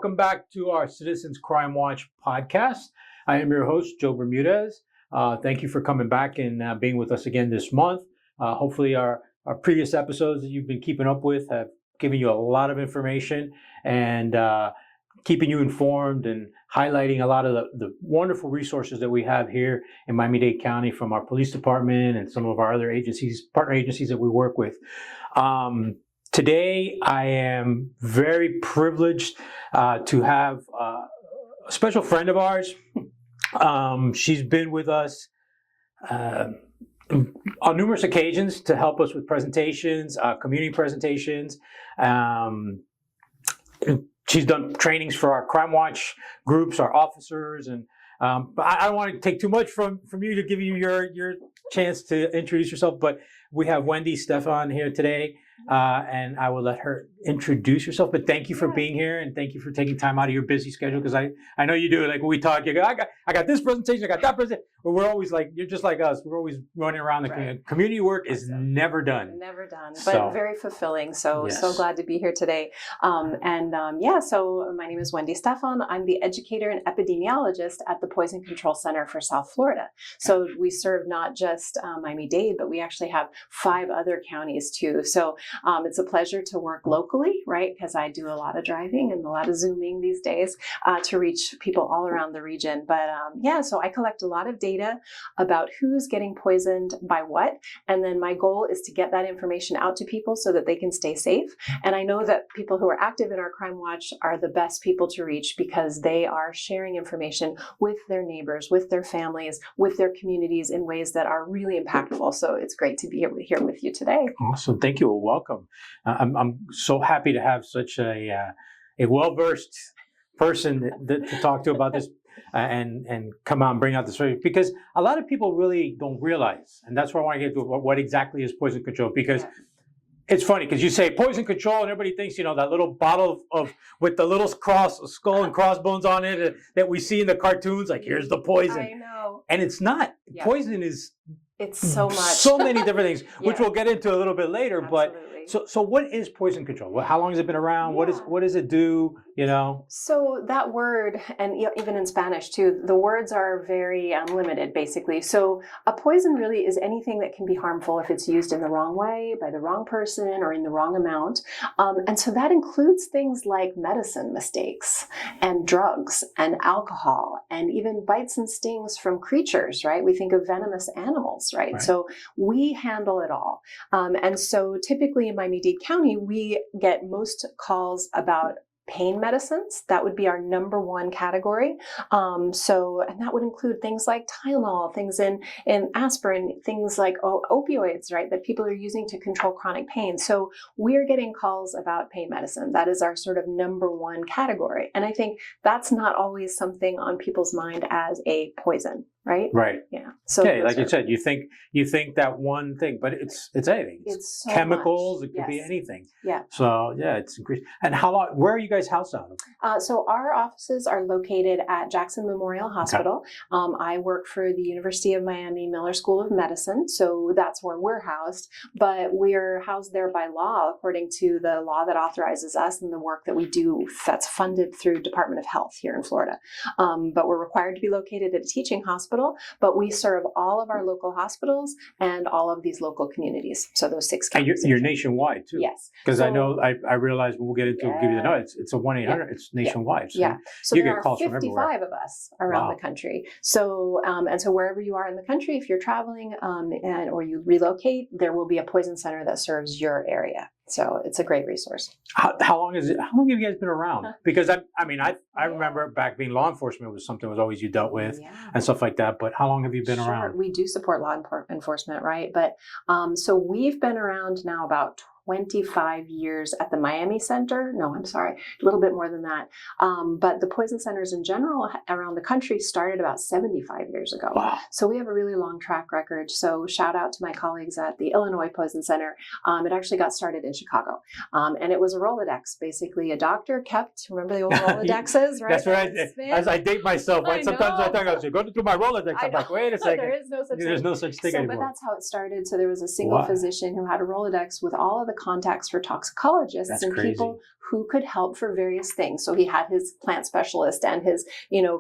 welcome back to our Citizens Crime Watch podcast. I am your host, Joe Bermudez. Thank you for coming back and being with us again this month. Hopefully our previous episodes that you've been keeping up with have given you a lot of information and keeping you informed and highlighting a lot of the wonderful resources that we have here in Miami-Dade County from our police department and some of our other agencies, partner agencies that we work with. Today, I am very privileged to have a special friend of ours. She's been with us on numerous occasions to help us with presentations, community presentations. She's done trainings for our Crime Watch groups, our officers, and but I don't want to take too much from you to give you your chance to introduce yourself. But we have Wendy Stephan here today. And I will let her introduce herself. But thank you for being here, and thank you for taking time out of your busy schedule. Because I know you do. Like when we talk, you go, I got this presentation, I got that presentation. But we're always like, you're just like us. We're always running around the community. Community work is never done. Never done, but very fulfilling. So so glad to be here today. So my name is Wendy Stephan. I'm the educator and epidemiologist at the Poison Control Center for South Florida. So we serve not just Miami-Dade, but we actually have 5 other counties too. So it's a pleasure to work locally, right? Because I do a lot of driving and a lot of Zooming these days to reach people all around the region. But so I collect a lot of data about who's getting poisoned by what. And then my goal is to get that information out to people so that they can stay safe. And I know that people who are active in our Crime Watch are the best people to reach because they are sharing information with their neighbors, with their families, with their communities in ways that are really impactful. So it's great to be here with you today. Awesome. Thank you. Welcome. I'm so happy to have such a well-versed person to talk to about this and come out and bring out the story, because a lot of people really don't realize, and that's where I want to get to what exactly is poison control, because it's funny because you say poison control and everybody thinks, that little bottle of with the little skull and crossbones on it that we see in the cartoons, like here's the poison. I know. And it's not. Yeah. Poison is so much. So many different things, which we'll get into a little bit later. Absolutely. But so what is poison control? How long has it been around? What does it do? So that word, and even in Spanish too, the words are very limited, basically. So a poison really is anything that can be harmful if it's used in the wrong way, by the wrong person, or in the wrong amount. And so that includes things like medicine mistakes and drugs and alcohol and even bites and stings from creatures, right? We think of venomous animals, right? So we handle it all. And so typically in Miami-Dade County, we get most calls about pain medicines. That would be our number one category. And that would include things like Tylenol, things in aspirin, things like opioids, right, that people are using to control chronic pain. So we're getting calls about pain medicine. That is our sort of number one category. And I think that's not always something on people's mind as a poison, right? Right. Yeah. So like you said, you think that one thing, but it's anything. It's so chemicals. much. It could be anything. Yeah. So it's increased. And how long? Where are you guys housed out of? So our offices are located at Jackson Memorial Hospital. Okay. I work for the University of Miami Miller School of Medicine, so that's where we're housed. But we're housed there by law, according to the law that authorizes us and the work that we do that's funded through Department of Health here in Florida. But we're required to be located at a teaching hospital, but we serve all of our local hospitals and all of these local communities. So those 6 counties. And you're nationwide too. Yes. Because I know I realize we'll get into give you the notes. It's a 1-800. It's nationwide. So so you there get calls are from everywhere. 55 of us around the country. So and so wherever you are in the country, if you're traveling or you relocate, there will be a poison center that serves your area. So it's a great resource. How long have you guys been around? Because I remember back being law enforcement was something was always you dealt with and stuff like that. But how long have you been around? We do support law enforcement, right? But so we've been around now about 25 years at the Miami Center. No, I'm sorry, a little bit more than that. But the poison centers in general around the country started about 75 years ago. Wow. So we have a really long track record. So shout out to my colleagues at the Illinois Poison Center. It actually got started in Chicago. And it was a Rolodex, basically a doctor kept, remember the old Rolodexes, right? That's right. As I date myself, right? Sometimes I think I was going through my Rolodex. I'm like, wait a second. There is no such thing. There's no such thing anymore. But that's how it started. So there was a single physician who had a Rolodex with all of the contacts for toxicologists That's and crazy. people who could help for various things. So he had his plant specialist and his,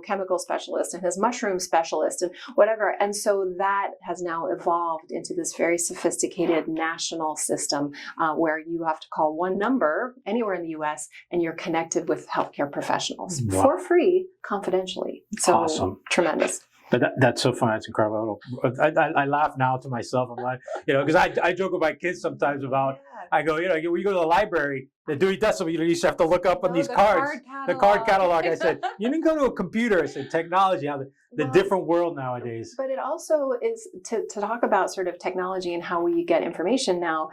chemical specialist and his mushroom specialist and whatever. And so that has now evolved into this very sophisticated national system where you have to call one number anywhere in the US and you're connected with healthcare professionals for free, confidentially. So awesome. Tremendous. But that's so fun. It's incredible. I laugh now to myself. I'm like, because I joke with my kids sometimes about, I go, when you go to the library, the Dewey Decimal, you used to have to look up on these cards, the card catalog. I said, you didn't go to a computer. I said, technology, how the different world nowadays. But it also is to talk about sort of technology and how we get information now.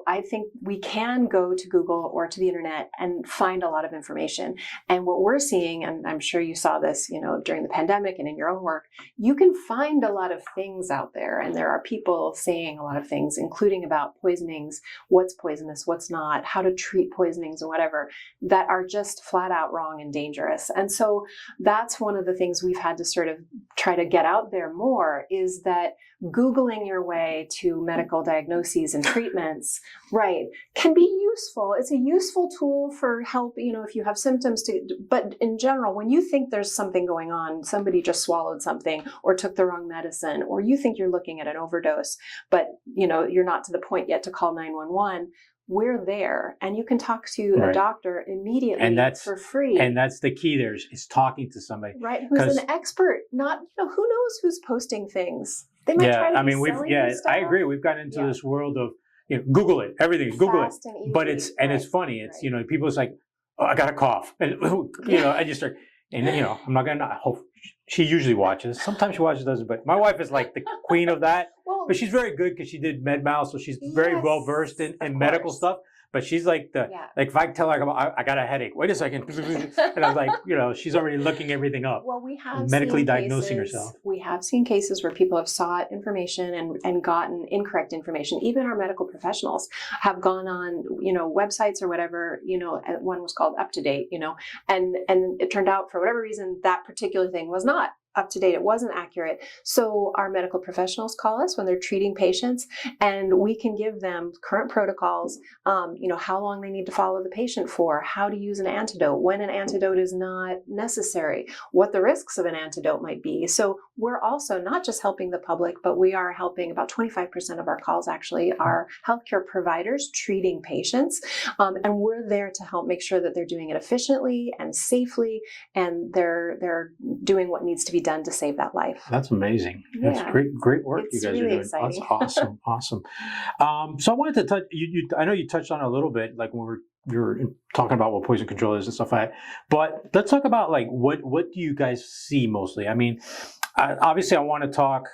I think we can go to Google or to the internet and find a lot of information. And what we're seeing, and I'm sure you saw this, during the pandemic and in your own work, you can find a lot of things out there. And there are people saying a lot of things, including about poisonings, what's poisonous, what's not, how to treat poisonings and whatever, that are just flat out wrong and dangerous. And so that's one of the things we've had to sort of try to get out there more, is that Googling your way to medical diagnoses and treatments, right, can be useful. It's a useful tool for help, if you have symptoms but in general, when you think there's something going on, somebody just swallowed something or took the wrong medicine, or you think you're looking at an overdose, but you're not to the point yet to call 911, we're there, and you can talk to a doctor immediately for free. And that's the key there is talking to somebody. Right, who's an expert, not, who knows who's posting things. They might try to be selling you stuff. I agree. We've gotten into this world of, Google it, everything, Google it. But it's funny. It's, people's like, oh, I got a cough. And, I just start, and, I'm not going to, hope she usually watches. Sometimes she watches, doesn't, but my wife is like the queen of that. But she's very good because she did med mal, so she's very well versed in medical stuff. But she's like like if I tell her I got a headache, wait a second, and I'm like, she's already looking everything up. Well, we have medically diagnosing herself. We have seen cases where people have sought information and gotten incorrect information. Even our medical professionals have gone on, websites or whatever. One was called Up to Date, and it turned out for whatever reason that particular thing was not up to date. It wasn't accurate. So our medical professionals call us when they're treating patients, and we can give them current protocols, how long they need to follow the patient for, how to use an antidote, when an antidote is not necessary, what the risks of an antidote might be. So we're also not just helping the public, but we are helping about 25% of our calls actually are healthcare providers treating patients. And we're there to help make sure that they're doing it efficiently and safely, and they're doing what needs to be done to save that life. That's amazing. That's great work you guys are doing. Exciting. That's awesome. So I wanted to touch. I know you touched on it a little bit, like when you were talking about what poison control is and stuff like that. But let's talk about like what do you guys see mostly? I mean, obviously I want to talk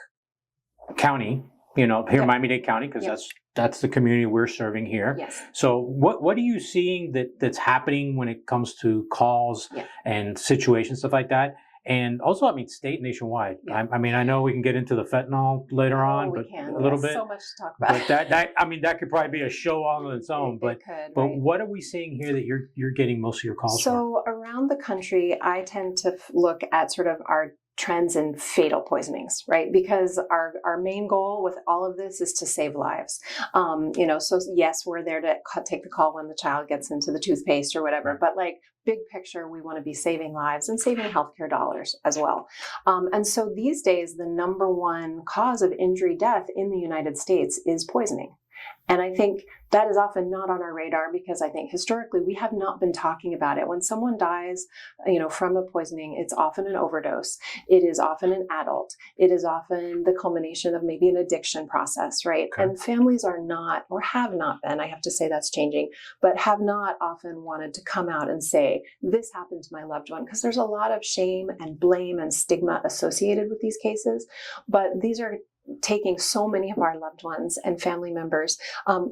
county. Here in Miami-Dade County, because that's the community we're serving here. Yes. So what are you seeing that's happening when it comes to calls and situations, stuff like that? And also, state nationwide. Yeah. I know we can get into the fentanyl later on, but a little bit. So much to talk about. But that could probably be a show all on its own. But what are we seeing here that you're getting most of your calls from? So around the country, I tend to look at sort of our trends in fatal poisonings, right? Because our main goal with all of this is to save lives. So yes, we're there to take the call when the child gets into the toothpaste or whatever, but like big picture, we want to be saving lives and saving healthcare dollars as well. And so these days, the number one cause of injury death in the United States is poisoning. And I think that is often not on our radar because I think historically we have not been talking about it. When someone dies, from a poisoning, it's often an overdose. It is often an adult. It is often the culmination of maybe an addiction process, right? Okay. And families are not, or have not been, I have to say that's changing, but have not often wanted to come out and say, this happened to my loved one, because there's a lot of shame and blame and stigma associated with these cases. But these are taking so many of our loved ones and family members.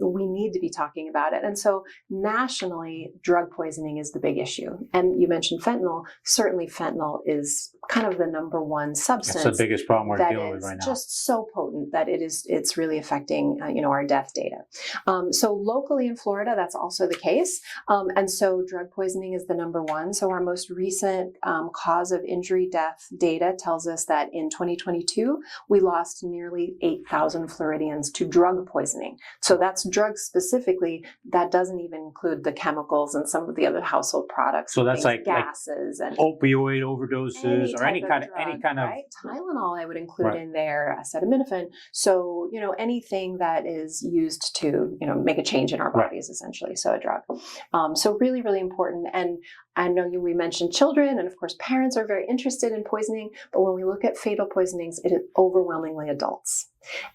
We need to be talking about it. And so nationally, drug poisoning is the big issue. And you mentioned fentanyl. Certainly fentanyl is kind of the number one substance. That's the biggest problem we're dealing with right now. Just so potent that it's really affecting, our death data. So locally in Florida, that's also the case. And so drug poisoning is the number one. So our most recent cause of injury death data tells us that in 2022, we lost nearly nearly 8,000 Floridians to drug poisoning. So that's drugs specifically. That doesn't even include the chemicals and some of the other household products. So that's like gases and opioid overdoses or any kind of right? Tylenol I would include in there, acetaminophen. So, anything that is used to, make a change in our bodies, essentially. So a drug. So really, really important. And I know we mentioned children, and of course parents are very interested in poisoning, but when we look at fatal poisonings, it is overwhelmingly adults.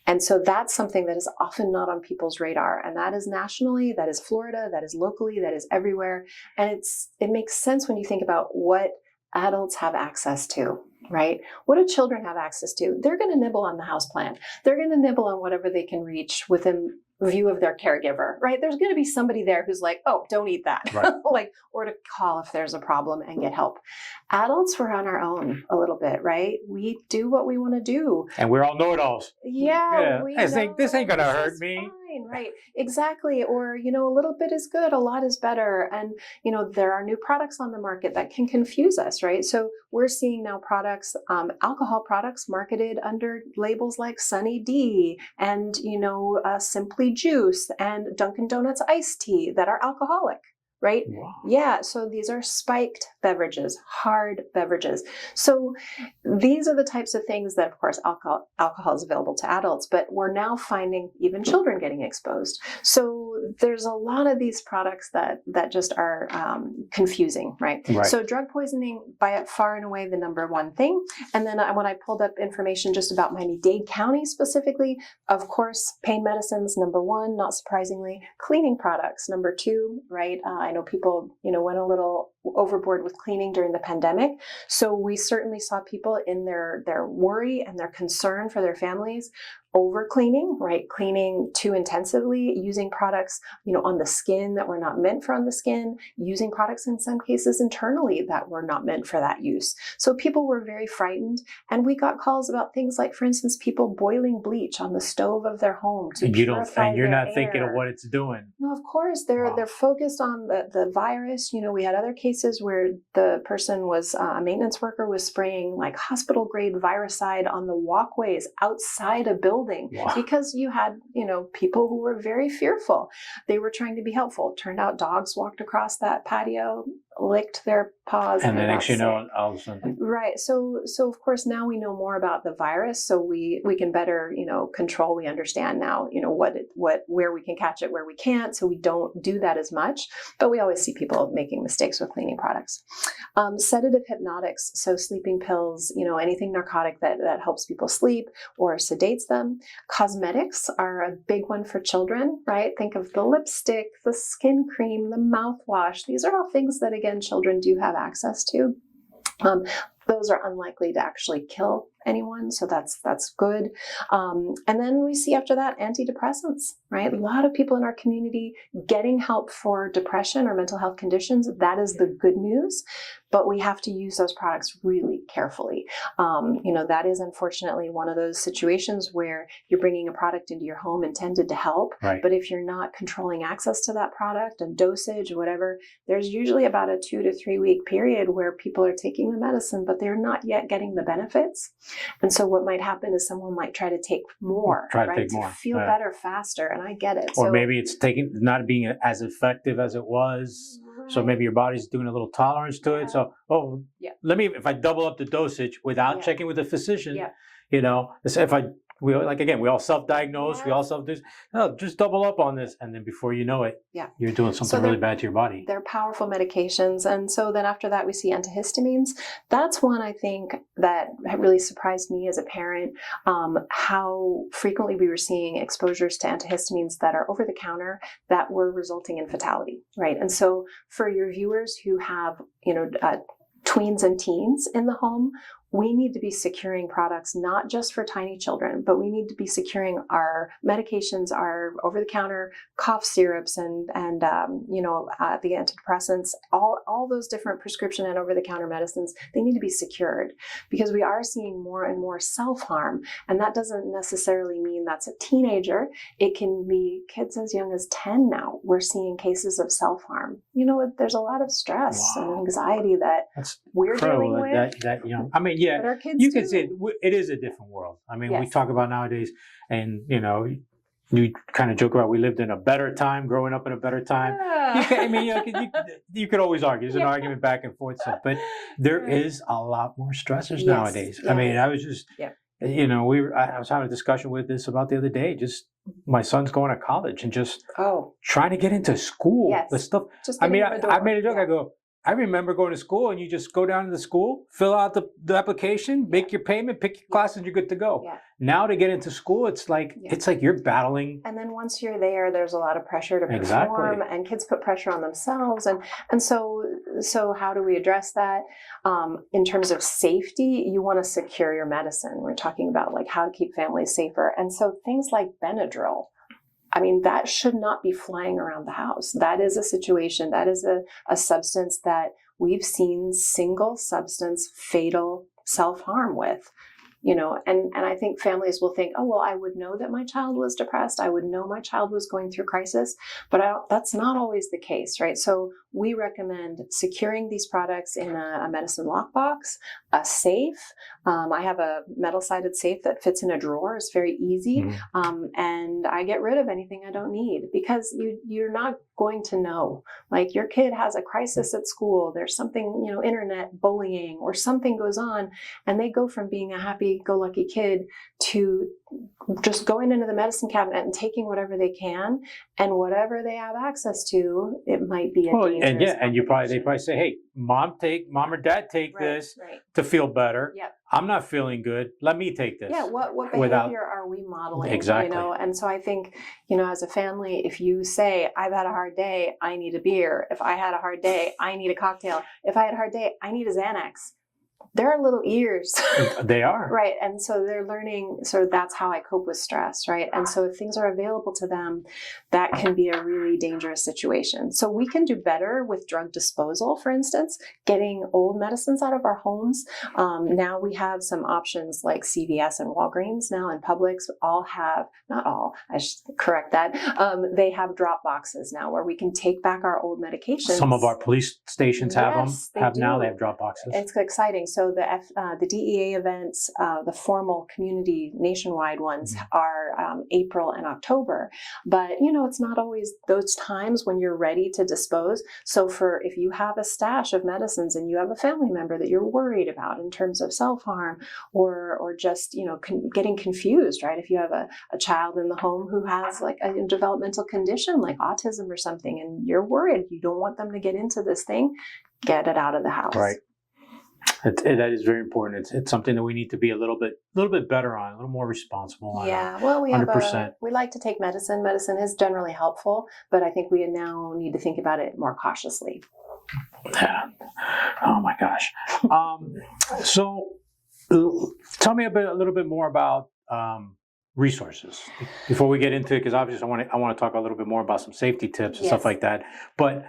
And so that's something that is often not on people's radar. And that is nationally, that is Florida, that is locally, that is everywhere. And it makes sense when you think about what adults have access to, right? What do children have access to? They're going to nibble on the houseplant. They're going to nibble on whatever they can reach within view of their caregiver, right? There's going to be somebody there who's like, oh, don't eat that. Right. Or to call if there's a problem and get help. Adults, we're on our own a little bit, right? We do what we want to do. And we're all know-it-alls. Yeah. I think this ain't going to hurt me. Fine, right. Exactly. Or, a little bit is good, a lot is better. And, there are new products on the market that can confuse us, right? So we're seeing now products, alcohol products marketed under labels like Sunny D and, Simply Juice and Dunkin' Donuts iced tea that are alcoholic, right? Wow. Yeah. So these are spiked beverages, hard beverages. So these are the types of things that, of course, alcohol is available to adults, but we're now finding even children getting exposed. So there's a lot of these products that just are confusing, right? So drug poisoning by far and away the number one thing. And then when I pulled up information just about Miami-Dade County specifically, of course, pain medicines, number one, not surprisingly, cleaning products, number two, right? I know people, went a little overboard with cleaning during the pandemic. So we certainly saw people in their worry and their concern for their families over cleaning, right? Cleaning too intensively, using products, on the skin that were not meant for on the skin, using products in some cases internally that were not meant for that use. So people were very frightened. And we got calls about things like, for instance, people boiling bleach on the stove of their home to purify you're their not air. Thinking of what it's doing. No, of course, they're focused on the virus. We had other cases where the person was a maintenance worker was spraying like hospital grade viricide on the walkways outside a building because you had, people who were very fearful. They were trying to be helpful. Turned out dogs walked across that patio, licked their paws, and then next all of a sudden. Right. So of course now we know more about the virus, so we can better, control. We understand now, where we can catch it, where we can't, so we don't do that as much. But we always see people making mistakes with cleaning products. Sedative hypnotics, so sleeping pills, anything narcotic that helps people sleep or sedates them. Cosmetics are a big one for children, right? Think of the lipstick, the skin cream, the mouthwash. These are all things that, again, children do have access to. Those are unlikely to actually kill anyone, so that's good. And then we see after that antidepressants, right? A lot of people in our community getting help for depression or mental health conditions. That is the good news, but we have to use those products really carefully. That is unfortunately one of those situations where you're bringing a product into your home intended to help, but if you're not controlling access to that product and dosage or whatever, there's usually about a 2 to 3 week period where people are taking the medicine, but they're not yet getting the benefits. And so what might happen is someone might try to take more, to feel better faster. And I get it. Or maybe it's not being as effective as it was. Right. So maybe your body's doing a little tolerance to it. So, if I double up the dosage without checking with the physician, we all self-diagnose, we all self-do. No, just double up on this, and then before you know it, you're doing something really bad to your body. They're powerful medications, and so then after that we see antihistamines. That's one I think that really surprised me as a parent, how frequently we were seeing exposures to antihistamines that are over the counter that were resulting in fatality, right? And so for your viewers who have, tweens and teens in the home, we need to be securing products not just for tiny children, but we need to be securing our medications, our over-the-counter cough syrups, and the antidepressants, all those different prescription and over-the-counter medicines. They need to be secured because we are seeing more and more self-harm, and that doesn't necessarily mean that's a teenager. It can be kids as young as 10 now. We're seeing cases of self-harm. There's a lot of stress and anxiety that we're dealing with. That young. I mean, mean, yeah, but our kids you do. can see it is a different world. I mean, we Yes. talk about nowadays, and you kind of joke about we lived in a better time, growing up in a better time. I mean, you could always argue. There's an argument back and forth, but there is a lot more stressors Yes. nowadays. Yeah. I mean, I was just, I was having a discussion with this about the other day. Just my son's going to college and just trying to get into school. Yes. The stuff. Just I mean, getting in the I door. made a joke. I go, I remember going to school and you just go down to the school, fill out the application, make your payment, pick your classes, and you're good to go. Yeah. Now to get into school, it's like you're battling. And then once you're there, there's a lot of pressure to perform, Exactly. and kids put pressure on themselves. And so how do we address that? In terms of safety, you want to secure your medicine. We're talking about like how to keep families safer. And so things like Benadryl, I mean, that should not be flying around the house. That is a situation, that is a substance that we've seen single substance fatal self-harm with. And I think families will think, oh, well, I would know that my child was depressed. I would know my child was going through crisis, but that's not always the case, right? So we recommend securing these products in a medicine lockbox, a safe. I have a metal-sided safe that fits in a drawer. It's very easy. Mm-hmm. And I get rid of anything I don't need because you're not going to know. Like your kid has a crisis at school. There's something, internet bullying or something goes on, and they go from being a happy-go-lucky kid to just going into the medicine cabinet and taking whatever they can, and whatever they have access to, it might be a dangerous and they probably say, "Hey, mom or dad take this to feel better. Yep. I'm not feeling good. Let me take this." Yeah, what behavior are we modeling? Exactly. And so I think, as a family, if you say, "I've had a hard day, I need a beer. If I had a hard day, I need a cocktail. If I had a hard day, I need a Xanax." They're little ears. They are. Right. And so they're learning. So that's how I cope with stress. Right. And so if things are available to them, that can be a really dangerous situation. So we can do better with drug disposal, for instance, getting old medicines out of our homes. Now we have some options like CVS and Walgreens now, and Publix all have, not all, I should correct that. They have drop boxes now where we can take back our old medications. Some of our police stations have They have drop boxes. It's exciting. So the DEA events, the formal community nationwide ones are April and October. But, it's not always those times when you're ready to dispose. So if you have a stash of medicines and you have a family member that you're worried about in terms of self-harm or just, getting confused, right? If you have a child in the home who has like a developmental condition like autism or something, and you're worried, you don't want them to get into this thing, get it out of the house. Right. That is very important. It's something that we need to be a little bit better on, a little more responsible on. Yeah, well, we 100%. We like to take medicine. Medicine is generally helpful, but I think we now need to think about it more cautiously. Yeah. Oh my gosh. So, tell me a little bit more about resources before we get into it, because obviously I want to talk a little bit more about some safety tips and stuff like that. But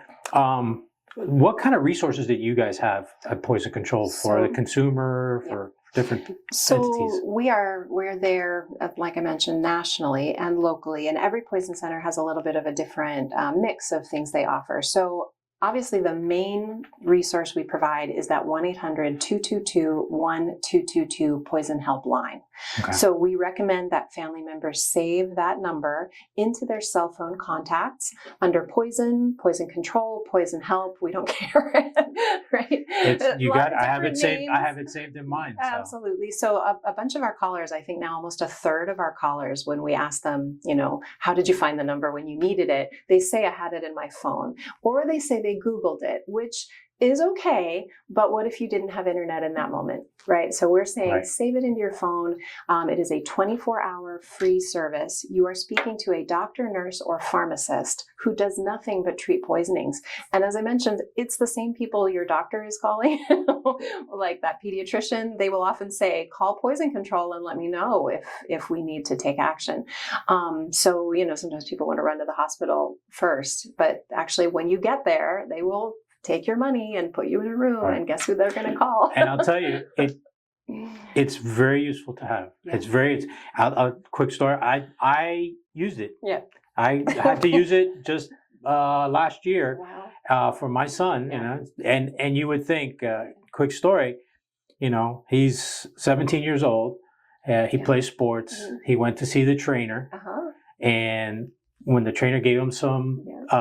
what kind of resources did you guys have at Poison Control for the consumer, for different entities? We're there, like I mentioned, nationally and locally, and every poison center has a little bit of a different mix of things they offer. So obviously, the main resource we provide is that 1-800-222-1222 poison helpline. Okay. So we recommend that family members save that number into their cell phone contacts under poison control, poison help. We don't care, right? I have it saved. I have it saved in mine. So. Absolutely. So a bunch of our callers, I think now almost a third of our callers, when we ask them, how did you find the number when you needed it? They say, I had it in my phone, or they say they Googled it, which is okay, but what if you didn't have internet in that moment, right? So we're saying save it into your phone. It is a 24-hour free service. You are speaking to a doctor, nurse, or pharmacist who does nothing but treat poisonings. And as I mentioned, it's the same people your doctor is calling, like that pediatrician. They will often say, call Poison Control and let me know if we need to take action. So, sometimes people want to run to the hospital first, but actually when you get there, they will take your money and put you in a room, and guess who they're going to call? And I'll tell you, it's very useful to have. Yeah. It's a quick story. I used it. Yeah. I had to use it just last year for my son. Yeah. And you would think, quick story, you know, he's 17 years old. He plays sports. Mhm. He went to see the trainer, and when the trainer gave him some, it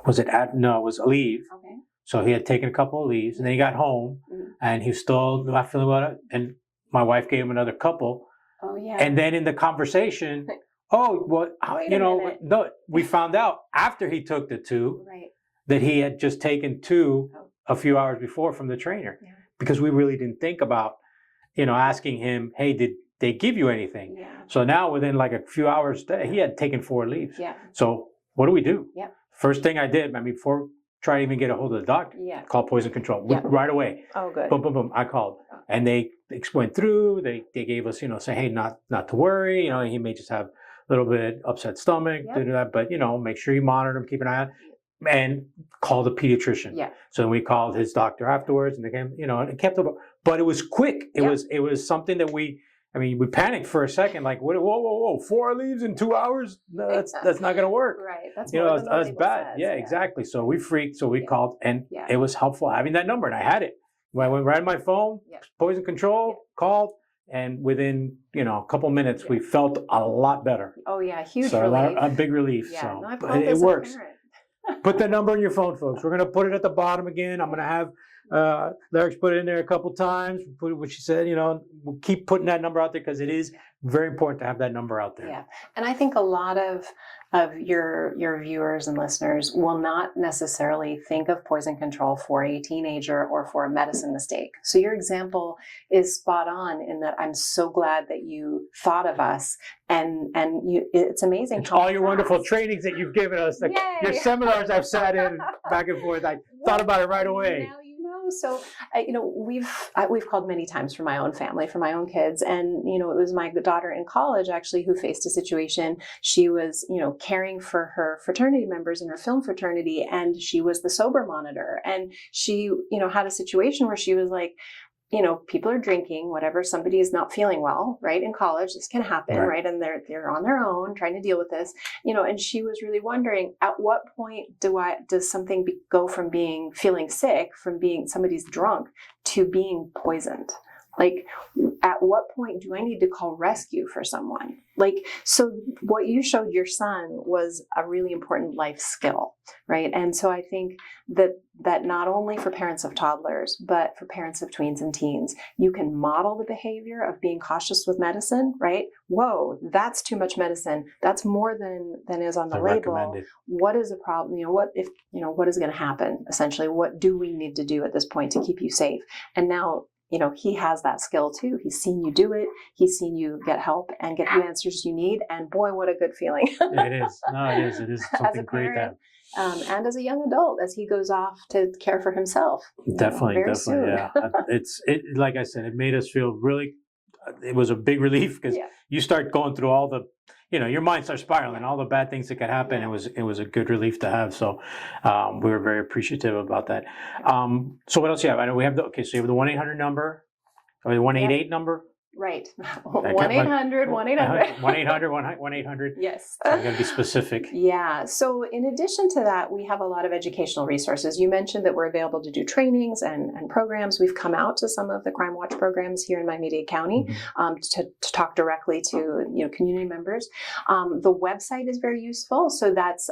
was a leave. Okay. So he had taken a couple of leaves, and then he got home, and he was still not feeling well. And my wife gave him another couple. Oh yeah. And then in the conversation, oh well, Wait you a know, minute. no, we found out after he took the two Right. that he had just taken two a few hours before from the trainer, because we really didn't think about, you know, asking him, hey, did they give you anything? Yeah. So now within like a few hours, he had taken 4 leaves. Yeah. So what do we do? Yeah. First thing I did, I mean, before trying to even get a hold of the doctor, call poison control right away. Oh, good. Boom, boom, boom. I called, and they went through. They gave us, you know, say, hey, not to worry. You know, he may just have a little bit upset stomach, do that, but you know, make sure you monitor him, keep an eye on, and call the pediatrician. Yeah. So we called his doctor afterwards, and they came, you know, and it kept up. But it was quick. It was something that we panicked for a second, like, whoa, 4 leaves in 2 hours? No, that's not going to work. Right. That's, you more know, than most that's people bad. says. Yeah, exactly. So we freaked. So we called, and Yeah. it was helpful having that number, and I had it. When I went right on my phone, poison control, called, and within, you know, a couple minutes, we felt a lot better. Oh yeah, huge So relief. a big relief. Yeah. So No, I've but called it as a works. parent. Put that number in your phone, folks. We're going to put it at the bottom again. I'm going to have Larry's put it in there a couple times. Put what she said, you know, we'll keep putting that number out there, because it is very important to have that number out there. Yeah. And I think a lot of your viewers and listeners will not necessarily think of poison control for a teenager or for a medicine mistake. So your example is spot on in that I'm so glad that you thought of us, and it's amazing. It's all your wonderful trainings that you've given us, your seminars I've sat in back and forth. I thought about it right away. Now you know. So, you know, we've called many times for my own family, for my own kids. And, you know, it was my daughter in college actually who faced a situation. She was, you know, caring for her fraternity members in her film fraternity, and she was the sober monitor. And she, you know, had a situation where she was like, you know, people are drinking, whatever, somebody is not feeling well, right? In college, this can happen, right? And they're on their own trying to deal with this, you know, and she was really wondering, at what point does something go from feeling sick, from being somebody's drunk, to being poisoned? Like, at what point do I need to call rescue for someone? Like, so what you showed your son was a really important life skill, right? And so I think that not only for parents of toddlers, but for parents of tweens and teens, you can model the behavior of being cautious with medicine, right? Whoa, that's too much medicine. That's more than is on the label. Recommended. What is the problem? You know, what is going to happen? Essentially, what do we need to do at this point to keep you safe? And now, you know, he has that skill too. He's seen you do it. He's seen you get help and get the answers you need. And boy, what a good feeling. It is. No, it is. It is something great. And as a young adult, as he goes off to care for himself. Definitely. Yeah. Like I said, it made us feel really, it was a big relief, because you start going through all the, you know, your mind starts spiraling, all the bad things that could happen. It was a good relief to have. So we were very appreciative about that. So what else do you have? I know we have so you have the 1-800 number, or the 188 number. Right. 1-800, 1-800. 1-800, 1-800. Yes. So you got to be specific. Yeah. So in addition to that, we have a lot of educational resources. You mentioned that we're available to do trainings and programs. We've come out to some of the Crime Watch programs here in Miami-Dade County to talk directly to, you know, community members. The website is very useful. So that's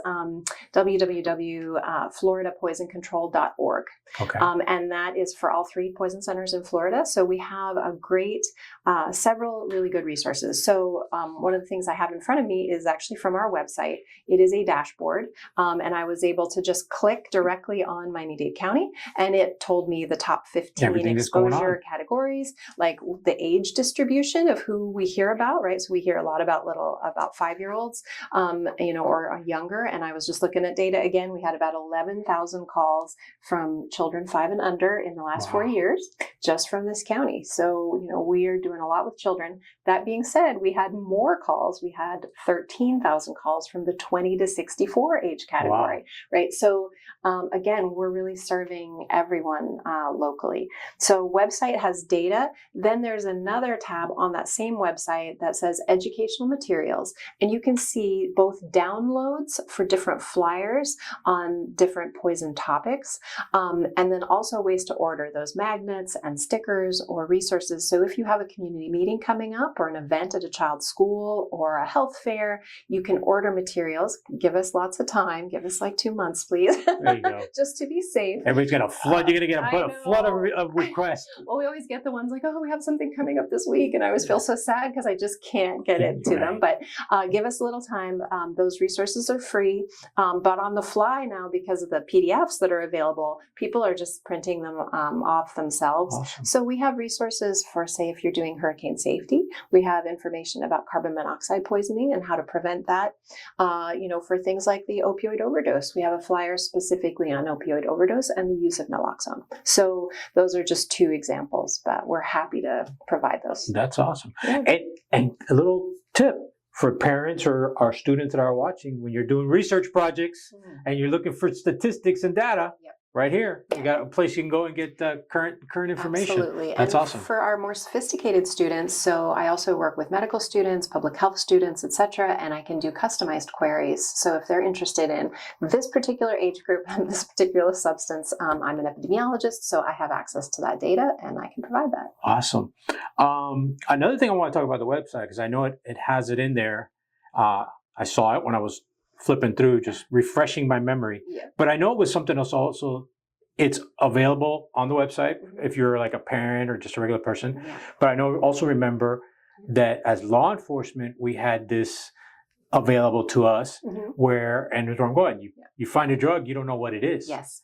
www.floridapoisoncontrol.org. Okay. And that is for all 3 poison centers in Florida. So we have a great several really good resources. So one of the things I have in front of me is actually from our website. It is a dashboard, and I was able to just click directly on Miami-Dade County, and it told me the top 15 exposure categories, like the age distribution of who we hear about, right? So we hear a lot about 5-year-olds, you know, or younger. And I was just looking at data again. We had about 11,000 calls from children 5 and under in the last 4 years, just from this county. So, you know, we are doing doing a lot with children. That being said, we had more calls. We had 13,000 calls from the 20 to 64 age category, right? So again, we're really serving everyone locally. So website has data. Then there's another tab on that same website that says educational materials. And you can see both downloads for different flyers on different poison topics, and then also ways to order those magnets and stickers or resources. So if you have a community meeting coming up or an event at a child's school or a health fair, you can order materials. Give us lots of time. Give us like 2 months, please. There you go. Just to be safe. Everybody's going to flood. You're going to get a flood of requests. Well, we always get the ones like, oh, we have something coming up this week. And I always feel so sad because I just can't get it to them. But give us a little time. Those resources are free. But on the fly now, because of the PDFs that are available, people are just printing them off themselves. Awesome. So we have resources for, say, if you're doing hurricane safety, we have information about carbon monoxide poisoning and how to prevent that. For things like the opioid overdose, we have a flyer specifically on opioid overdose and the use of naloxone. So those are just 2 examples, but we're happy to provide those. That's awesome. Yeah. And a little tip for parents or our students that are watching, when you're doing research projects and you're looking for statistics and data, right here, you got a place you can go and get current information. Absolutely. That's and awesome. For our more sophisticated students, so I also work with medical students, public health students, etc., and I can do customized queries. So if they're interested in this particular age group and this particular substance, I'm an epidemiologist, so I have access to that data and I can provide that. Awesome. Another thing I want to talk about the website, because I know it has it in there. I saw it when I was flipping through, just refreshing my memory. Yeah. But I know it was something else also. It's available on the website if you're like a parent or just a regular person. Yeah. But I know also remember that as law enforcement, we had this available to us where, and that's where I'm going, you find a drug, you don't know what it is. Yes.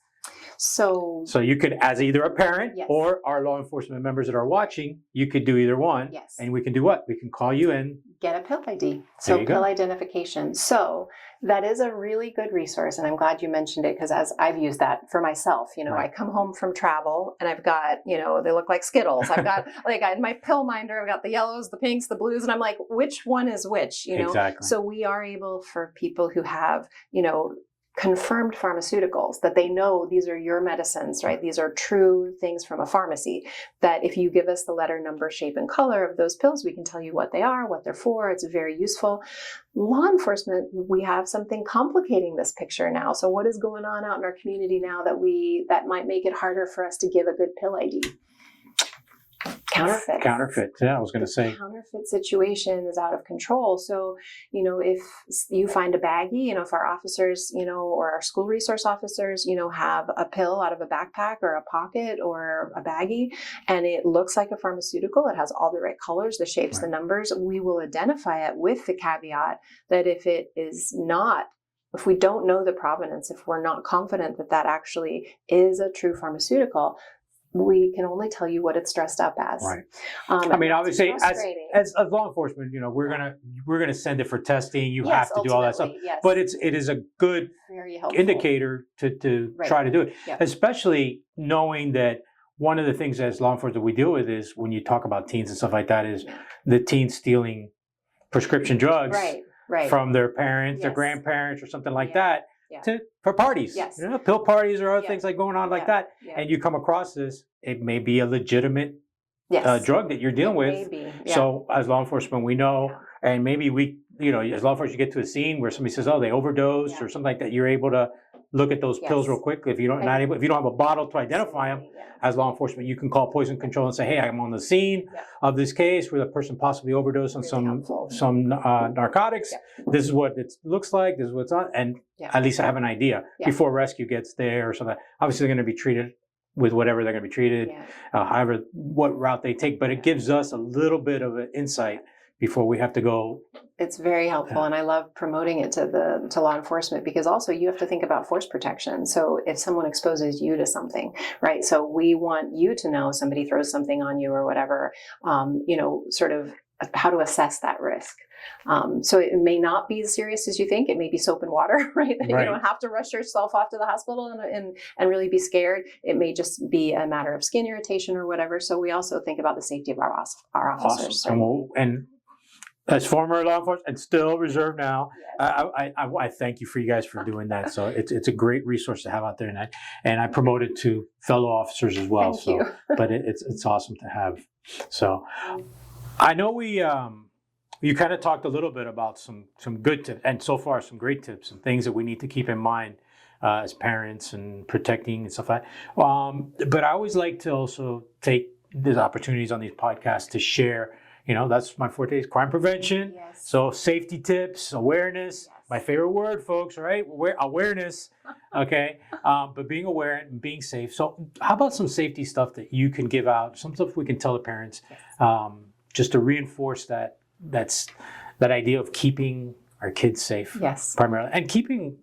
So you could, as either a parent or our law enforcement members that are watching, you could do either one. Yes. And we can do what? We can call you in. Get a pill ID. So pill identification. So that is a really good resource. And I'm glad you mentioned it because as I've used that for myself, I come home from travel and I've got, they look like Skittles. I've got in my pill minder, I've got the yellows, the pinks, the blues. And I'm like, which one is which, Exactly. So we are able for people who have, confirmed pharmaceuticals that they know these are your medicines, right? These are true things from a pharmacy that if you give us the letter, number, shape, and color of those pills, we can tell you what they are, what they're for. It's very useful. Law enforcement, we have something complicating this picture now. So what is going on out in our community now that might make it harder for us to give a good pill ID? Counterfeit. Yeah, I was going to say. The counterfeit situation is out of control. So, if you find a baggie, if our officers, or our school resource officers, have a pill out of a backpack or a pocket or a baggie, and it looks like a pharmaceutical, it has all the right colors, the shapes, the numbers, we will identify it with the caveat that if it is not, if we don't know the provenance, if we're not confident that that actually is a true pharmaceutical, we can only tell you what it's dressed up as. Right. Obviously, as law enforcement, we're gonna send it for testing. You have to do all that stuff. Yes. But it is a good indicator to try to do it, especially knowing that one of the things as law enforcement we deal with is when you talk about teens and stuff like that is the teens stealing prescription drugs from their parents, their grandparents, or something like that. For parties, pill parties or other things like going on like that, and you come across this, it may be a legitimate drug that you're dealing with. So as law enforcement, we know, and maybe we, as law enforcement, you get to a scene where somebody says, "Oh, they overdosed" or something like that. You're able to look at those pills real quick. If you don't if you don't have a bottle to identify them, as law enforcement, you can call poison control and say, "Hey, I'm on the scene of this case where the person possibly overdosed on some narcotics. This is what it looks like. This is what's on," and at least I have an idea before rescue gets there or something. Obviously, they're going to be treated with whatever they're going to be treated, however what route they take. But it gives us a little bit of an insight before we have to go. It's very helpful, and I love promoting it to law enforcement because also you have to think about force protection. So if someone exposes you to something, right? So we want you to know somebody throws something on you or whatever, sort of how to assess that risk. So it may not be as serious as you think. It may be soap and water, right? You don't have to rush yourself off to the hospital and really be scared. It may just be a matter of skin irritation or whatever. So we also think about the safety of our officers. Awesome. And as former law enforcement and still reserve now, yes. I thank you guys for doing that. So it's a great resource to have out there, and I promote it to fellow officers as well. Thank you. But it's awesome to have. So I know you kind of talked a little bit about some good tips, and so far some great tips and things that we need to keep in mind as parents and protecting and stuff like that. But I always like to also take these opportunities on these podcasts to share. That's my forte is crime prevention. Yes. So safety tips, awareness. Yes. My favorite word, folks. Right? Awareness. Okay. But being aware and being safe. So how about some safety stuff that you can give out? Some stuff we can tell the parents, just to reinforce that idea of keeping our kids safe. Yes. Primarily, and keeping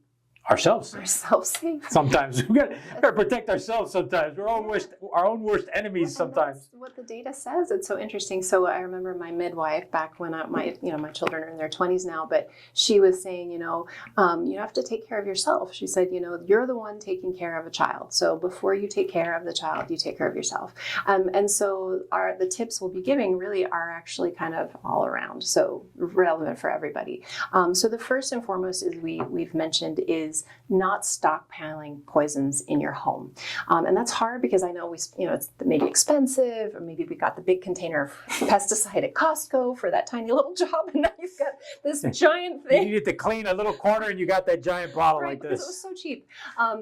ourselves safe. Sometimes we got to protect ourselves. Sometimes we're our own worst enemies. Sometimes that's what the data says. It's so interesting. So I remember my midwife back when my children are in their 20s now, but she was saying, you have to take care of yourself. She said, you're the one taking care of a child. So before you take care of the child, you take care of yourself. And so the tips we'll be giving really are actually kind of all around, so relevant for everybody. So the first and foremost is we've mentioned is not stockpiling poisons in your home. And that's hard because I know it's maybe expensive, or maybe we got the big container of pesticide at Costco for that tiny little job, and now you've got this giant thing. You needed to clean a little corner and you got that giant bottle like this. It was so cheap.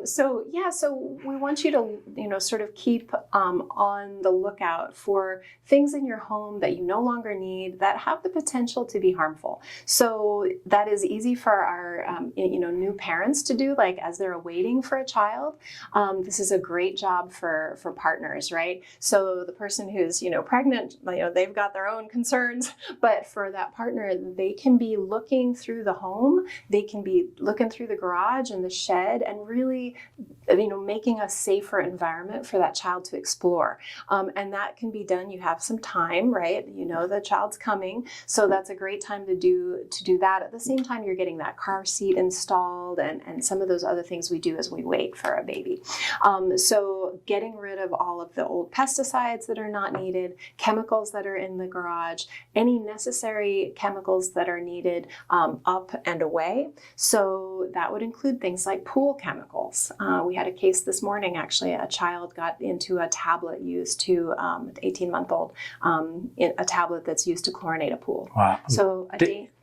So we want you to, sort of keep on the lookout for things in your home that you no longer need that have the potential to be harmful. So that is easy for our, new parents to do, like as they're waiting for a child. This is a great job for partners, right? So the person who's, pregnant, they've got their own concerns, but for that partner, they can be looking through the home, they can be looking through the garage and the shed, and really, making a safer environment for that child to explore. And that can be done. You have some time, right? The child's coming, so that's a great time to do that. At the same time, you're getting that car seat installed and some of those other things we do as we wait for a baby. So getting rid of all of the old pesticides that are not needed, chemicals that are in the garage, any necessary chemicals that are needed up and away. So that would include things like pool chemicals. We had a case this morning, actually, a child got into a tablet used to, 18-month-old, a tablet that's used to chlorinate a pool. Wow. So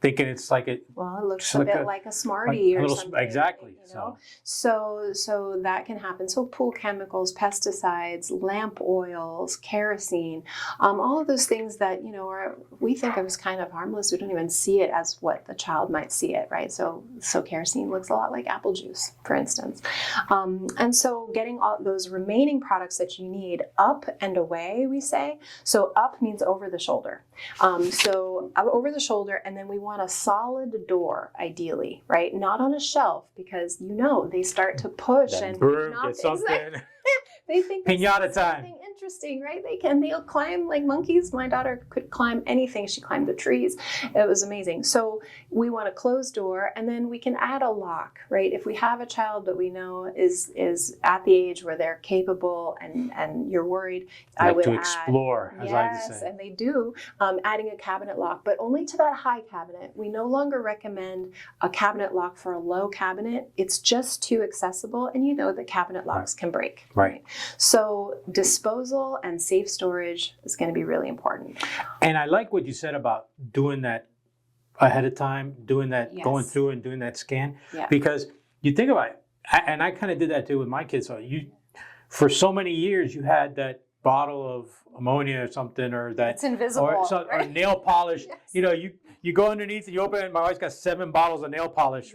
thinking it's like it. Well, it looks a bit like a Smartie or something. Exactly. So that can happen. So pool chemicals, pesticides, lamp oils, kerosene, all of those things that, we think of as kind of harmless. We don't even see it as what the child might see it, right? So kerosene looks a lot like apple juice, for instance. And so getting all those remaining products that you need up and away, we say. So up means over the shoulder. So over the shoulder, and then we want a solid door, ideally, right? Not on a shelf, because they start to push and get something. They think pinata time. Something interesting, right? They'll climb like monkeys. My daughter could climb anything. She climbed the trees. It was amazing. So we want a closed door, and then we can add a lock, right? If we have a child that we know is at the age where they're capable and you're worried, I would explore, as I like to say. And they do, adding a cabinet lock, but only to that high cabinet. We no longer recommend a cabinet lock for a low cabinet. It's just too accessible, and that cabinet locks can break. Right. So disposal and safe storage is going to be really important. And I like what you said about doing that ahead of time, doing that, going through and doing that scan, because you think about it, and I kind of did that too with my kids. So for so many years, you had that bottle of ammonia or something, or that it's invisible, or nail polish. Yes. You go underneath and you open it. My wife's got 7 bottles of nail polish,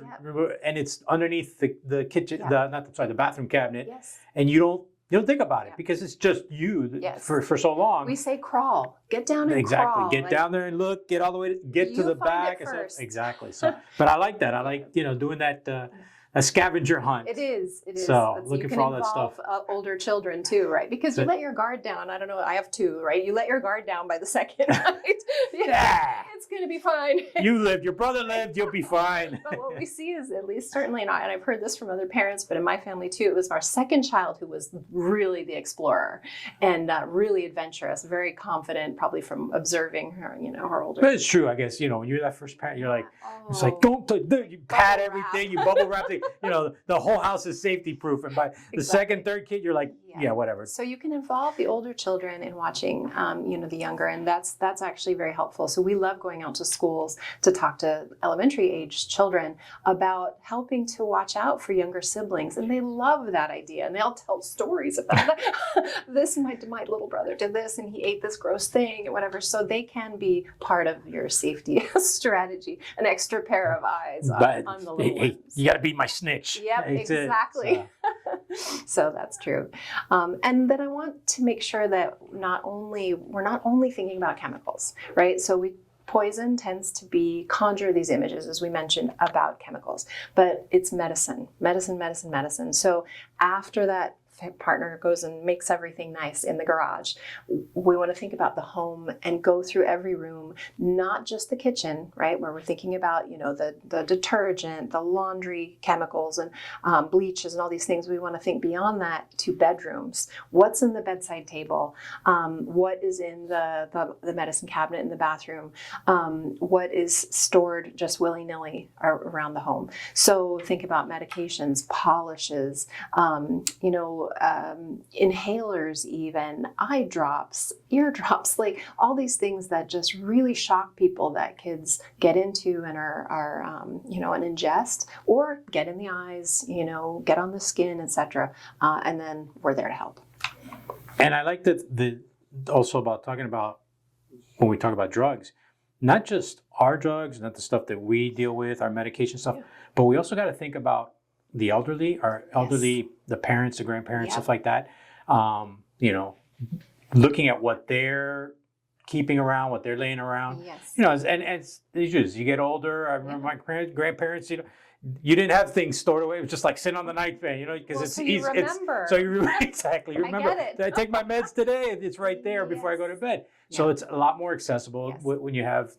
and it's underneath the kitchen, the bathroom cabinet, and you don't think about it because it's just you for so long. We say crawl, get down and crawl. Get down there and look, get all the way, get to the back. Exactly. So, but I like that. I like doing that a scavenger hunt. It is. So You looking can for all that stuff. involve older children too, right? Because you let your guard down. I don't know. I have 2, right? You let your guard down by the second, right? Yeah. It's going to be fine. You lived. Your brother lived. You'll be fine. But what we see is, at least certainly not, and I've heard this from other parents, but in my family too, it was our second child who was really the explorer and really adventurous, very confident, probably from observing her, her older. But it's true, I guess. When you're that first parent, you're like, it's like, don't you pat everything, you bubble wrap it. The whole house is safety proof. And by the second, third kid, you're like, yeah, whatever. So you can involve the older children in watching, the younger, and that's actually very helpful. So we love going out to schools to talk to elementary age children about helping to watch out for younger siblings, and they love that idea, and they'll tell stories about that. My little brother did this, and he ate this gross thing, and whatever. So they can be part of your safety strategy, an extra pair of eyes on the little ones. You got to beat my snitch. Yep, exactly. So that's true. And then I want to make sure that we're not only thinking about chemicals, right? So poison tends to conjure these images, as we mentioned, about chemicals, but it's medicine. So after that partner goes and makes everything nice in the garage, we want to think about the home and go through every room, not just the kitchen, right, where we're thinking about the detergent, the laundry chemicals, and bleaches and all these things. We want to think beyond that to bedrooms. What's in the bedside table? What is in the medicine cabinet in the bathroom? What is stored just willy-nilly around the home? So think about medications, polishes, inhalers, even eye drops, ear drops, like all these things that just really shock people that kids get into and are an ingest, or get in the eyes, get on the skin, etc. And then we're there to help. And I like that also about talking about when we talk about drugs, not just our drugs, not the stuff that we deal with, our medication stuff, but we also got to think about the elderly, the parents, the grandparents, stuff like that. Looking at what they're keeping around, what they're laying around. Yes. And it's you get older. I remember my grandparents. You didn't have things stored away. It was just like sitting on the nightstand, because it's easy. Exactly. You remember. I get it. Did I take my meds today? It's right there before I go to bed. So it's a lot more accessible when you have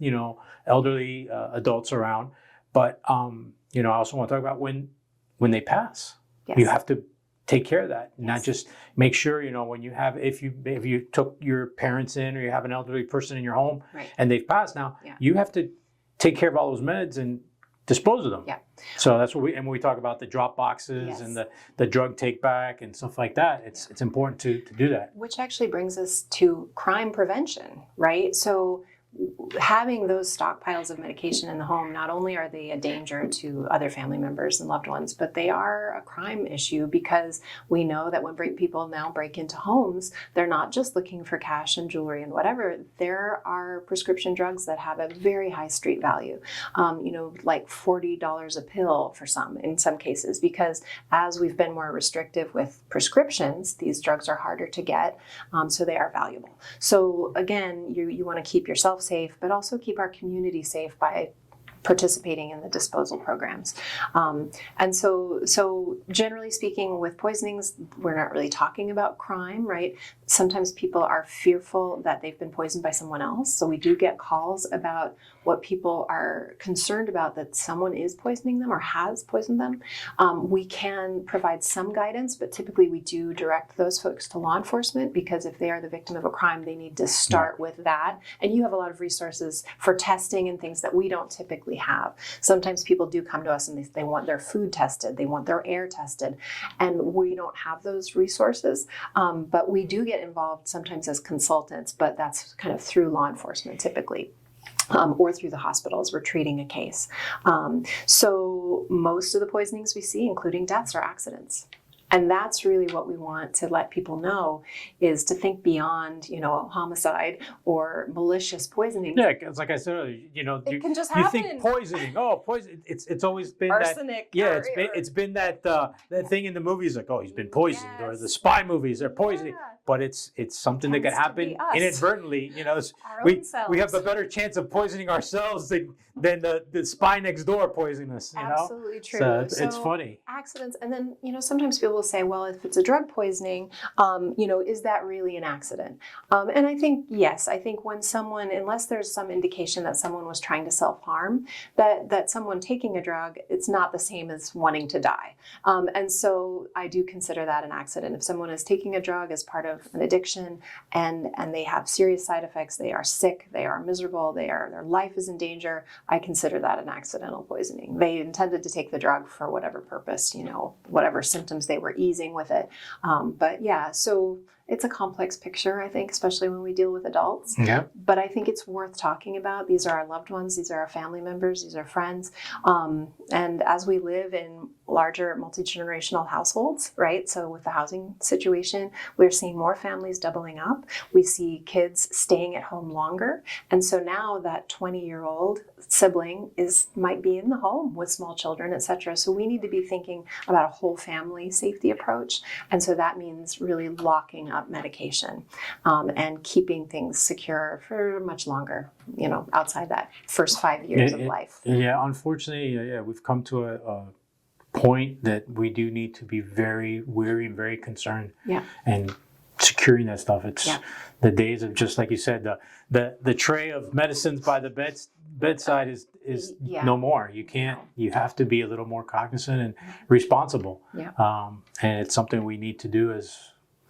elderly adults around. But I also want to talk about when they pass. Yes. You have to take care of that. Not just make sure, when you have, if you took your parents in, or you have an elderly person in your home and they've passed now, you have to take care of all those meds and dispose of them. Yeah. So that's what when we talk about the drop boxes and the drug take back and stuff like that, it's important to do that. Which actually brings us to crime prevention, right? So having those stockpiles of medication in the home, not only are they a danger to other family members and loved ones, but they are a crime issue, because we know that when people now break into homes, they're not just looking for cash and jewelry and whatever. There are prescription drugs that have a very high street value, like $40 a pill in some cases, because as we've been more restrictive with prescriptions, these drugs are harder to get, so they are valuable. So again, you want to keep yourself safe, but also keep our community safe by participating in the disposal programs. And so generally speaking, with poisonings, we're not really talking about crime, right? Sometimes people are fearful that they've been poisoned by someone else. So we do get calls about what people are concerned about, that someone is poisoning them or has poisoned them. We can provide some guidance, but typically we do direct those folks to law enforcement, because if they are the victim of a crime, they need to start with that. And you have a lot of resources for testing and things that we don't typically have. Sometimes people do come to us and they want their food tested, they want their air tested, and we don't have those resources. But we do get involved sometimes as consultants, but that's kind of through law enforcement typically. Or through the hospitals, we're treating a case. So most of the poisonings we see, including deaths, are accidents. And that's really what we want to let people know, is to think beyond, homicide or malicious poisoning. Yeah, because like I said earlier, it can just happen. You think poisoning. Oh, poison. It's always been arsenic. It's been that thing in the movies, like, oh, he's been poisoned, or the spy movies are poisoning. but it's something that Tends can to be happen us. inadvertently. You know, Our we own selves. we have a better chance of poisoning ourselves than the spy next door poisoning us. You know, Absolutely true. so it's funny. Accidents, and then sometimes people will say, well, if it's a drug poisoning, is that really an accident? And I think yes. I think when someone, unless there's some indication that someone was trying to self-harm, that someone taking a drug, it's not the same as wanting to die. And so I do consider that an accident. If someone is taking a drug as part of an addiction and they have serious side effects, they are sick, they are miserable, their life is in danger, I consider that an accidental poisoning. They intended to take the drug for whatever purpose, whatever symptoms they were easing with it. But yeah, so it's a complex picture, I think, especially when we deal with adults. Yeah. But I think it's worth talking about. These are our loved ones. These are our family members. These are friends. And as we live in larger multi-generational households, right? So with the housing situation, we're seeing more families doubling up. We see kids staying at home longer. And so now that 20-year-old sibling might be in the home with small children, et cetera. So we need to be thinking about a whole family safety approach. And so that means really locking up medication and keeping things secure for much longer, outside that first 5 years of life. Yeah, unfortunately, we've come to a point that we do need to be very wary and very concerned. Yeah. And securing that stuff. It's the days of, just like you said, the tray of medicines by the bedside is no more. You can't. You have to be a little more cognizant and responsible. Yeah. And it's something we need to do as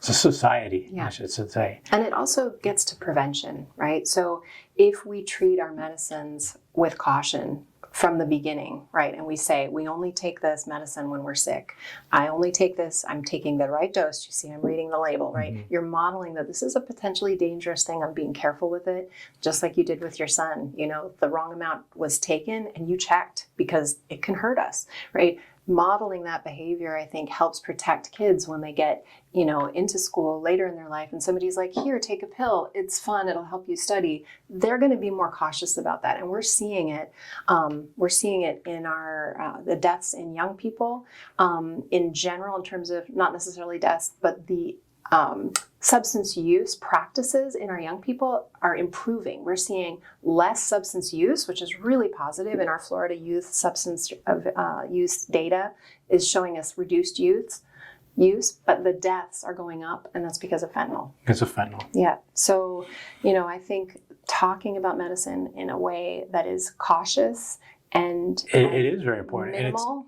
a society, I should say. And it also gets to prevention, right? So if we treat our medicines with caution from the beginning, right? And we say, we only take this medicine when we're sick. I only take this, I'm taking the right dose. You see, I'm reading the label, right? Mm-hmm. You're modeling that this is a potentially dangerous thing. I'm being careful with it, just like you did with your son. The wrong amount was taken and you checked because it can hurt us, right? Modeling that behavior, I think, helps protect kids when they get, into school later in their life and somebody's like, here, take a pill. It's fun. It'll help you study. They're going to be more cautious about that. And we're seeing it. We're seeing it in the deaths in young people in general, in terms of not necessarily deaths, but the substance use practices in our young people are improving. We're seeing less substance use, which is really positive. In our Florida youth substance use data is showing us reduced use, but the deaths are going up, and that's because of fentanyl. Because of fentanyl. Yeah. So, I think talking about medicine in a way that is cautious and it is very important. Minimal,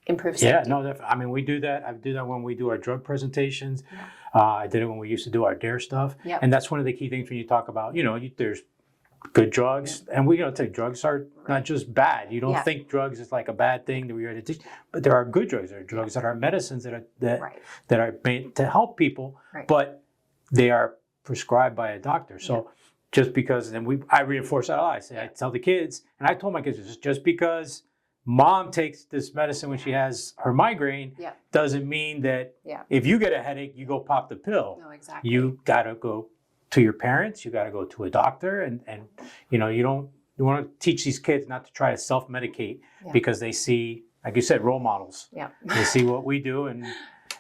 improves safety. Yeah, no, I mean, we do that. I do that when we do our drug presentations. Yeah. I did it when we used to do our DARE stuff. Yep. And that's one of the key things when you talk about, there's good drugs. And we take drugs are not just bad. You don't think drugs is like a bad thing that we are addicted, but there are good drugs. There are drugs that are medicines that are made to help people, but they are prescribed by a doctor. So just because, and I reinforce that a lot. I tell the kids, and I told my kids, just because Mom takes this medicine when she has her migraine doesn't mean that if you get a headache, you go pop the pill. No, exactly. You got to go to your parents. You got to go to a doctor, and you want to teach these kids not to try to self-medicate because they see, like you said, role models. Yeah. They see what we do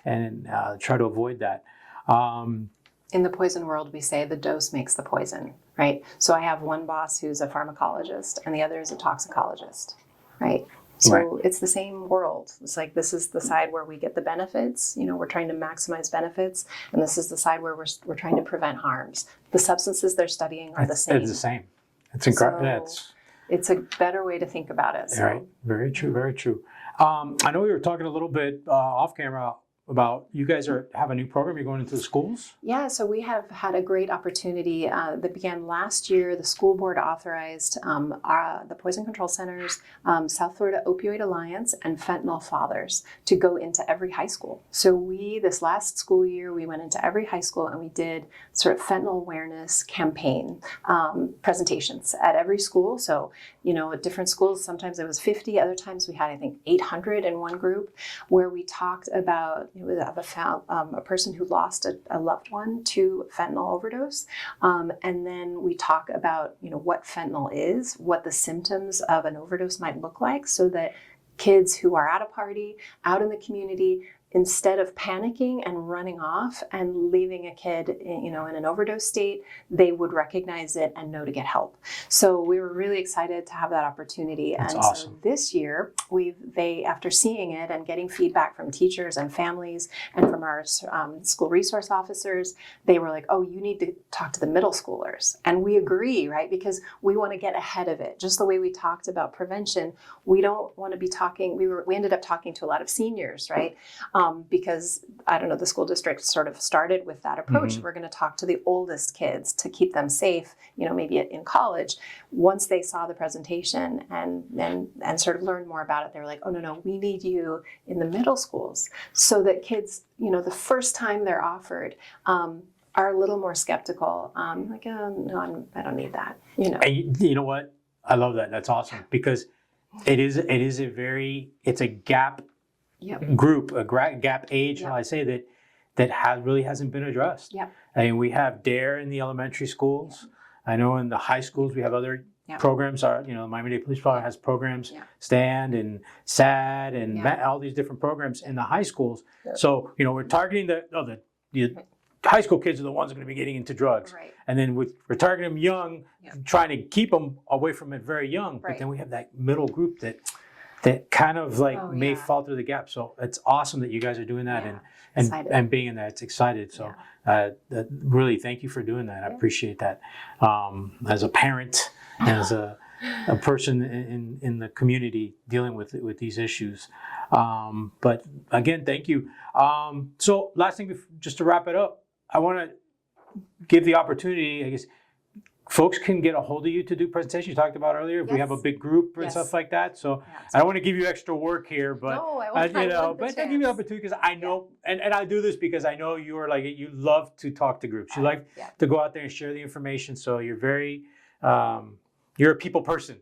and try to avoid that. In the poison world, we say the dose makes the poison, right? So I have one boss who's a pharmacologist and the other is a toxicologist. Right. So it's the same world. It's like, this is the side where we get the benefits. We're trying to maximize benefits. And this is the side where we're trying to prevent harms. The substances they're studying are the same. It's the same. It's incredible. It's a better way to think about it. So. Right. Very true. Very true. I know we were talking a little bit off camera about you guys have a new program. You're going into the schools? Yeah, so we have had a great opportunity that began last year. The school board authorized the Poison Control Center's South Florida Opioid Alliance and Fentanyl Fathers to go into every high school. So this last school year, we went into every high school and we did sort of fentanyl awareness campaign presentations at every school. So, at different schools, sometimes it was 50, other times we had, I think, 800 in one group, where we talked about a person who lost a loved one to fentanyl overdose. And then we talk about, what fentanyl is, what the symptoms of an overdose might look like, so that kids who are at a party, out in the community, instead of panicking and running off and leaving a kid, in an overdose state, they would recognize it and know to get help. So we were really excited to have that opportunity. That's and awesome. So this year, after seeing it and getting feedback from teachers and families and from our school resource officers, they were like, "Oh, you need to talk to the middle schoolers." And we agree, right? Because we want to get ahead of it. Just the way we talked about prevention, we don't want to be talking. We ended up talking to a lot of seniors, right? Because I don't know, the school district sort of started with that approach. We're going to talk to the oldest kids to keep them safe, maybe in college. Once they saw the presentation and sort of learned more about it, they were like, "Oh, no, we need you in the middle schools," so that kids, the first time they're offered, are a little more skeptical. Like, "Oh, no, I don't need that." And you know what? I love that. That's awesome, because it's a gap group, a gap age, shall I say, that really hasn't been addressed. Yep. I mean, we have DARE in the elementary schools. I know in the high schools we have other programs. The Miami-Dade Police Department has programs, STAND and SAD and all these different programs in the high schools. Yep. So, we're targeting the high school kids are the ones that are going to be getting into drugs. Right. And then we're targeting them young, trying to keep them away from it very young. But then we have that middle group that kind of may fall through the gap. So it's awesome that you guys are doing that and being in that. It's excited. So really, thank you for doing that. I appreciate that. As a parent, as a person in the community dealing with these issues. But again, thank you. So last thing, just to wrap it up, I want to give the opportunity, I guess, folks can get a hold of you to do presentations. You talked about earlier, if we have a big group and stuff like that. So I don't want to give you extra work here, but but I give you the opportunity, because I know, and I do this because I know you are you love to talk to groups. You like to go out there and share the information. So you're very, you're a people person.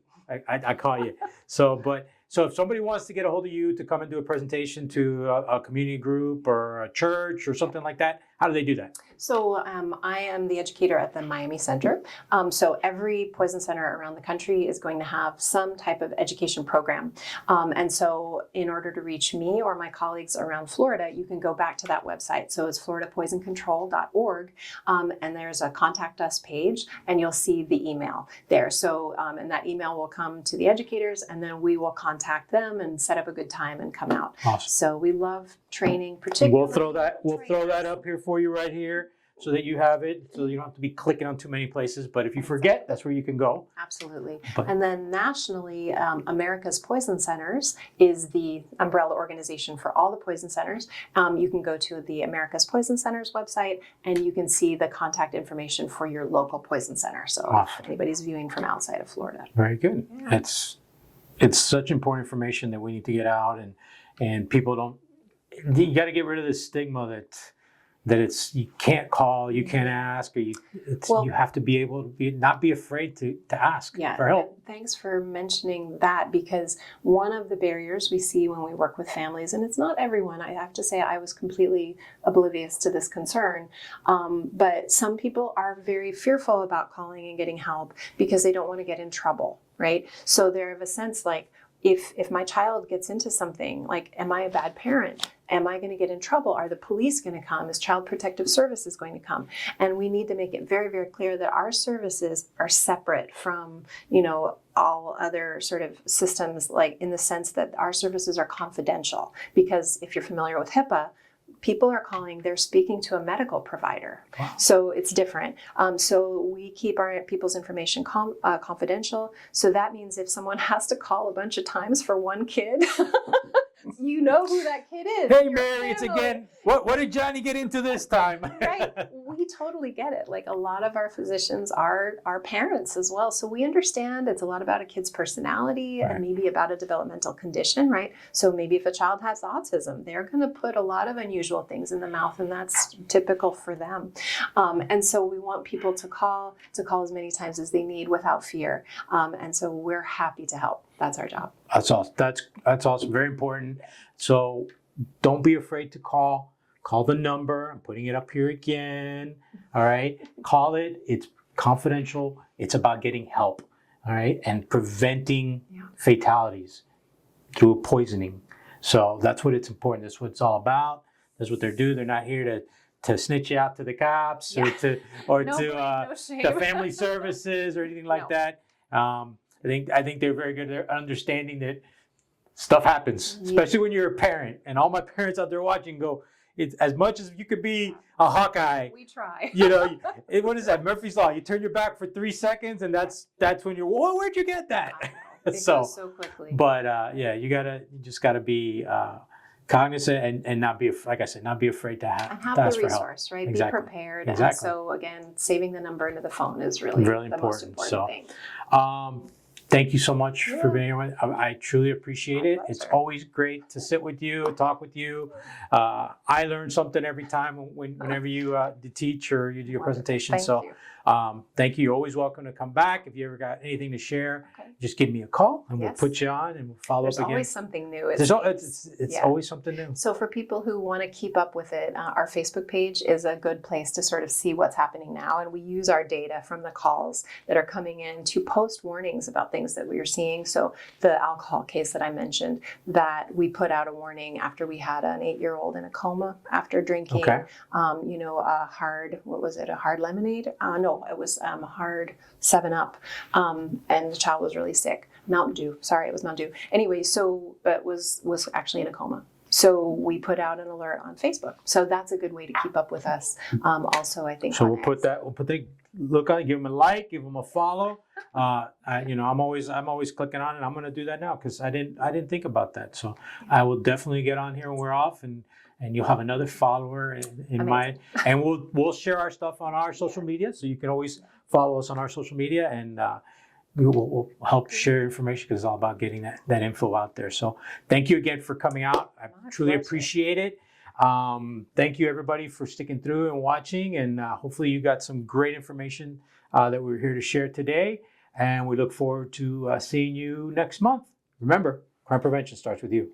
I call you. So if somebody wants to get a hold of you to come and do a presentation to a community group or a church or something like that, how do they do that? So I am the educator at the Miami Center. So every poison center around the country is going to have some type of education program. And so in order to reach me or my colleagues around Florida, you can go back to that website. So it's floridapoisoncontrol.org. And there's a contact us page, and you'll see the email there. So and that email will come to the educators, and then we will contact them and set up a good time and come out. Awesome. So we love training, particularly. We'll throw that up here for you right here, so that you have it, so you don't have to be clicking on too many places. But if you forget, that's where you can go. Absolutely. And then nationally, America's Poison Centers is the umbrella organization for all the poison centers. You can go to the America's Poison Centers website, and you can see the contact information for your local poison center. So if anybody's viewing from outside of Florida. Very good. Yeah. It's such important information that we need to get out, and people don't. You got to get rid of this stigma that it's you can't call, you can't ask, or you have to be able to not be afraid to ask for help. Thanks for mentioning that, because one of the barriers we see when we work with families, and it's not everyone, I have to say I was completely oblivious to this concern, but some people are very fearful about calling and getting help because they don't want to get in trouble, right? So they're of a sense like, if my child gets into something, like, am I a bad parent? Am I going to get in trouble? Are the police going to come? Is Child Protective Services going to come? And we need to make it very, very clear that our services are separate from, all other sort of systems, like in the sense that our services are confidential. Because if you're familiar with HIPAA, people are calling, they're speaking to a medical provider. Wow. So it's different. So we keep our people's information confidential. So that means if someone has to call a bunch of times for one kid, you know who that kid is. Hey, Mary, it's again. What did Johnny get into this time? Right. We totally get it. Like, a lot of our physicians are parents as well. So we understand it's a lot about a kid's personality and maybe about a developmental condition, right? So maybe if a child has autism, they're going to put a lot of unusual things in the mouth, and that's typical for them. And so we want people to call as many times as they need without fear. And so we're happy to help. That's our job. That's awesome. That's awesome. Very important. So don't be afraid to call. Call the number. I'm putting it up here again. All right. Call it. It's confidential. It's about getting help. All right. And preventing fatalities through poisoning. So that's what it's important. That's what it's all about. That's what they're doing. They're not here to snitch you out to the cops or to No blame, no shame. the family services or anything like No. that. I think they're very good at understanding that stuff happens, especially when you're a parent. And all my parents out there watching go, it's as much as you could be a Hawkeye. We try. You know, what is that? Murphy's Law. You turn your back for 3 seconds, and that's when you're, whoa, where'd you get that? It goes so quickly. But yeah, you just gotta be cognizant and not be, like I said, not be afraid to and have have to ask the for help. resource, right? Exactly. Be prepared. Exactly. And so again, saving the number into the phone is really the most important thing. Thank you so much for being here. I truly appreciate it. It's always great to sit with you, talk with you. I learn something every time whenever you teach or you do your presentation. Thank you. Thank you. You're always welcome to come back. If you ever got anything to share, just give me a call and we'll put you on and we'll follow up again. There's always something new. It's always something new. So for people who want to keep up with it, our Facebook page is a good place to sort of see what's happening now. And we use our data from the calls that are coming in to post warnings about things that we are seeing. So the alcohol case that I mentioned, that we put out a warning after we had an 8-year-old in a coma after drinking, a hard, a hard lemonade? No, it was a hard 7-Up. And the child was really sick. Mountain Dew. Sorry, it was Mountain Dew. Anyway, so it was actually in a coma. So we put out an alert on Facebook. So that's a good way to keep up with us. Also, I think. So we'll put the look on, give them a like, give them a follow. I'm always clicking on it. I'm going to do that now because I didn't think about that. So I will definitely get on here when we're off, and you'll have another follower in my, and we'll share our stuff on our social media. So you can always follow us on our social media, and we'll help share information because it's all about getting that info out there. So thank you again for coming out. I truly appreciate it. Thank you everybody for sticking through and watching, and hopefully you got some great information that we were here to share today, and we look forward to seeing you next month. Remember, crime prevention starts with you.